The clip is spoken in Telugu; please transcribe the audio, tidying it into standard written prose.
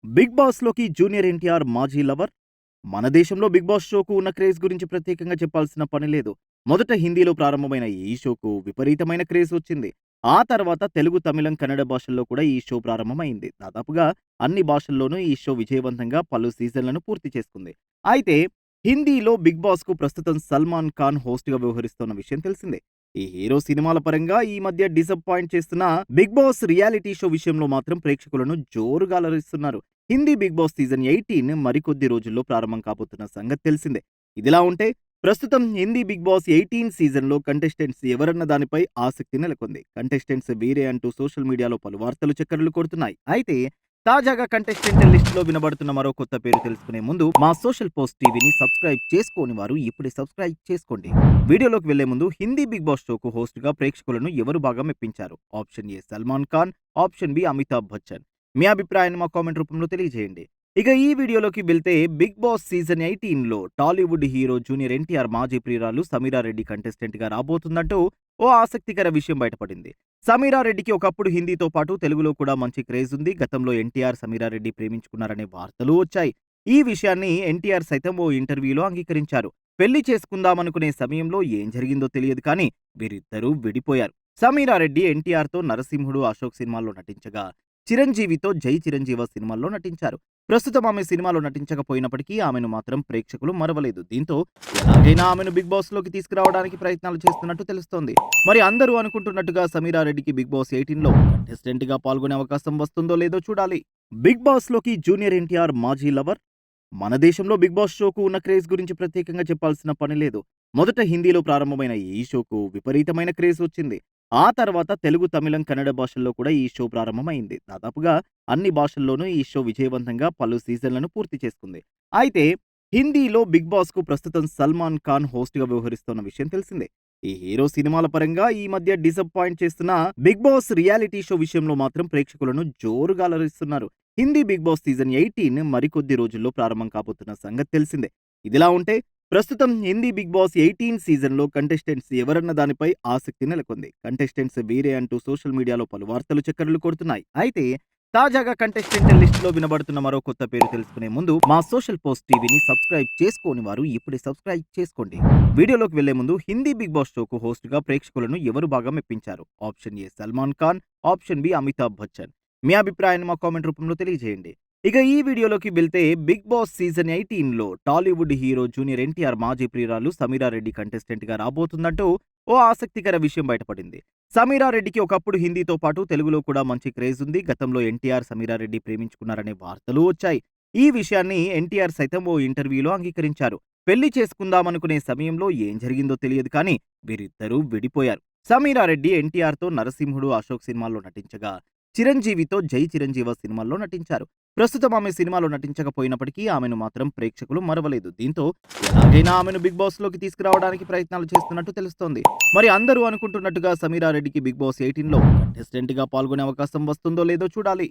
బిగ్ బాస్‌లోకి జూనియర్ ఎన్టీఆర్ మాజీ లవర్. మన దేశంలో బిగ్ బాస్ షోకు ఉన్న క్రేజ్ గురించి ప్రత్యేకంగా చెప్పాల్సిన పని లేదు. మొదట హిందీలో ప్రారంభమైన ఈ షోకు విపరీతమైన క్రేజ్ వచ్చింది. ఆ తర్వాత తెలుగు, తమిళం, కన్నడ భాషల్లో కూడా ఈ షో ప్రారంభమైంది. దాదాపుగా అన్ని భాషల్లోనూ ఈ షో విజయవంతంగా పలు సీజన్‌లను పూర్తి చేసుకుంది. అయితే హిందీలో బిగ్ బాస్‌కు ప్రస్తుతం సల్మాన్ ఖాన్ హోస్ట్‌గా వ్యవహరిస్తున్న విషయం తెలిసిందే. ఈ హీరో సినిమాల పరంగా ఈ మధ్య డిసప్పాయింట్ చేస్తున్న బిగ్ బాస్ రియాలిటీ షో విషయంలో మాత్రం ప్రేక్షకులను జోరుగా అలరిస్తున్నారు. హిందీ బిగ్ బాస్ సీజన్ 18 మరికొద్ది రోజుల్లో ప్రారంభం కాబోతున్న సంగతి తెలిసిందే. ఇదిలా ఉంటే ప్రస్తుతం హిందీ బిగ్ బాస్ 18 సీజన్‌లో కంటెస్టెంట్స్ ఎవరన్న దానిపై ఆసక్తి నెలకొంది. కంటెస్టెంట్స్ వీరే అంటూ సోషల్ మీడియాలో పలు వార్తలు చక్కర్లు కొడుతున్నాయి. అయితే తాజాగా కంటెస్టెంట్ లిస్టులో వినబడుతున్న మరో కొత్త పేరు తెలుసుకునే ముందు మా సోషల్ పోస్ట్ టీవీని సబ్స్క్రైబ్ చేసుకోని వారు ఇప్పుడే సబ్స్క్రైబ్ చేసుకోండి. వీడియోలోకి వెళ్లే ముందు హిందీ బిగ్ బాస్ షోకు హోస్ట్‌గా ప్రేక్షకులను ఎవరు బాగా మెప్పించారు? Option A Salman Khan, option B Amitabh Bachchan. మీ అభిప్రాయాన్ని మా కామెంట్ రూపంలో తెలియజేయండి. ఇక ఈ వీడియోలోకి వెళ్తే బిగ్ బాస్ సీజన్ 18లో టాలీవుడ్ హీరో జూనియర్ ఎన్టీఆర్ మాజీ ప్రియురాలు సమీరా రెడ్డి కంటెస్టెంట్‌గా రాబోతుందంటూ ఓ ఆసక్తికర విషయం బయటపడింది. సమీరా రెడ్డికి ఒకప్పుడు హిందీతో పాటు తెలుగులో కూడా మంచి క్రేజ్ ఉంది. గతంలో ఎన్టీఆర్, సమీరా రెడ్డి ప్రేమించుకున్నారనే వార్తలు వచ్చాయి. ఈ విషయాన్ని ఎన్టీఆర్ సైతం ఓ ఇంటర్వ్యూలో అంగీకరించారు. పెళ్లి చేసుకుందామనుకునే సమయంలో ఏం జరిగిందో తెలియదు కానీ వీరిద్దరూ విడిపోయారు. సమీరా రెడ్డి ఎన్టీఆర్‌తో నరసింహుడు, అశోక్ సినిమాల్లో నటించగా చిరంజీవితో జై చిరంజీవ సినిమాల్లో నటించారు. ప్రస్తుతం ఆమె సినిమాలో నటించకపోయినప్పటికీ ఆమెను మాత్రం ప్రేక్షకులు మరవలేదు. దీంతో ఎలాగైనా ఆమెను బిగ్ బాస్‌లోకి తీసుకురావడానికి ప్రయత్నాలు చేస్తున్నట్టు తెలుస్తోంది. మరి అందరూ అనుకుంటున్నట్టుగా సమీరా రెడ్డికి బిగ్ బాస్ 18లో కంటెస్టెంట్‌గా పాల్గొనే అవకాశం వస్తుందో లేదో చూడాలి. బిగ్ బాస్‌లోకి జూనియర్ ఎన్టీఆర్ మాజీ లవర్. మన దేశంలో బిగ్ బాస్ షోకు ఉన్న క్రేజ్ గురించి ప్రత్యేకంగా చెప్పాల్సిన పని లేదు. మొదట హిందీలో ప్రారంభమైన ఈ షోకు విపరీతమైన క్రేజ్ వచ్చింది. ఆ తర్వాత తెలుగు, తమిళం, కన్నడ భాషల్లో కూడా ఈ షో ప్రారంభమైంది. దాదాపుగా అన్ని భాషల్లోనూ ఈ షో విజయవంతంగా పలు సీజన్‌లను పూర్తి చేసుకుంది. అయితే హిందీలో బిగ్ బాస్‌కు ప్రస్తుతం సల్మాన్ ఖాన్ హోస్ట్‌గా వ్యవహరిస్తున్న విషయం తెలిసిందే. ఈ హీరో సినిమాల పరంగా ఈ మధ్య డిసప్పాయింట్ చేస్తున్న బిగ్ బాస్ రియాలిటీ షో విషయంలో మాత్రం ప్రేక్షకులను జోరుగా అలరిస్తున్నారు. హిందీ బిగ్ బాస్ సీజన్ 18 మరికొద్ది రోజుల్లో ప్రారంభం కాబోతున్న సంగతి తెలిసిందే. ఇదిలా ఉంటే ప్రస్తుతం హిందీ బిగ్ బాస్ 18 సీజన్‌లో కంటెస్టెంట్స్ ఎవరన్న దానిపై ఆసక్తి నెలకొంది. కంటెస్టెంట్స్ వీరే అంటూ సోషల్ మీడియాలో పలు వార్తలు చక్కర్లు కొడుతున్నాయి. అయితే తాజాగా కంటెస్టెంట్ లిస్టులో వినబడుతున్న మరో కొత్త పేరు తెలుసుకునే ముందు మా సోషల్ పోస్ట్ టీవీని సబ్స్క్రైబ్ చేసుకోని వారు ఇప్పుడే సబ్స్క్రైబ్ చేసుకోండి. వీడియోలోకి వెళ్లే ముందు హిందీ బిగ్ బాస్ షోకు హోస్ట్‌గా ప్రేక్షకులను ఎవరు బాగా మెప్పించారు? Option A Salman Khan, option B Amitabh Bachchan. మీ అభిప్రాయాన్ని మా కామెంట్ రూపంలో తెలియజేయండి. ఇక ఈ వీడియోలోకి వెళ్తే బిగ్ బాస్ సీజన్ 18లో టాలీవుడ్ హీరో జూనియర్ ఎన్టీఆర్ మాజీ ప్రియురాలు సమీరా రెడ్డి కంటెస్టెంట్‌గా రాబోతుందంటూ ఓ ఆసక్తికర విషయం బయటపడింది. సమీరా రెడ్డికి ఒకప్పుడు హిందీతో పాటు తెలుగులో కూడా మంచి క్రేజ్ ఉంది. గతంలో ఎన్టీఆర్, సమీరా రెడ్డి ప్రేమించుకున్నారనే వార్తలు వచ్చాయి. ఈ విషయాన్ని ఎన్టీఆర్ సైతం ఓ ఇంటర్వ్యూలో అంగీకరించారు. పెళ్లి చేసుకుందామనుకునే సమయంలో ఏం జరిగిందో తెలియదు కానీ వీరిద్దరూ విడిపోయారు. సమీరా రెడ్డి ఎన్టీఆర్‌తో నరసింహుడు, అశోక్ సినిమాల్లో నటించగా చిరంజీవితో జై చిరంజీవ సినిమాల్లో నటించారు. ప్రస్తుతం ఆమె సినిమాలో నటించకపోయినప్పటికీ ఆమెను మాత్రం ప్రేక్షకులు మరవలేదు. దీంతో ఎలాగైనా ఆమెను బిగ్ బాస్‌లోకి తీసుకురావడానికి ప్రయత్నాలు చేస్తున్నట్టు తెలుస్తోంది. మరి అందరూ అనుకుంటున్నట్టుగా సమీరా రెడ్డికి బిగ్ బాస్ 18లో కంటెస్టెంట్‌గా పాల్గొనే అవకాశం వస్తుందో లేదో చూడాలి.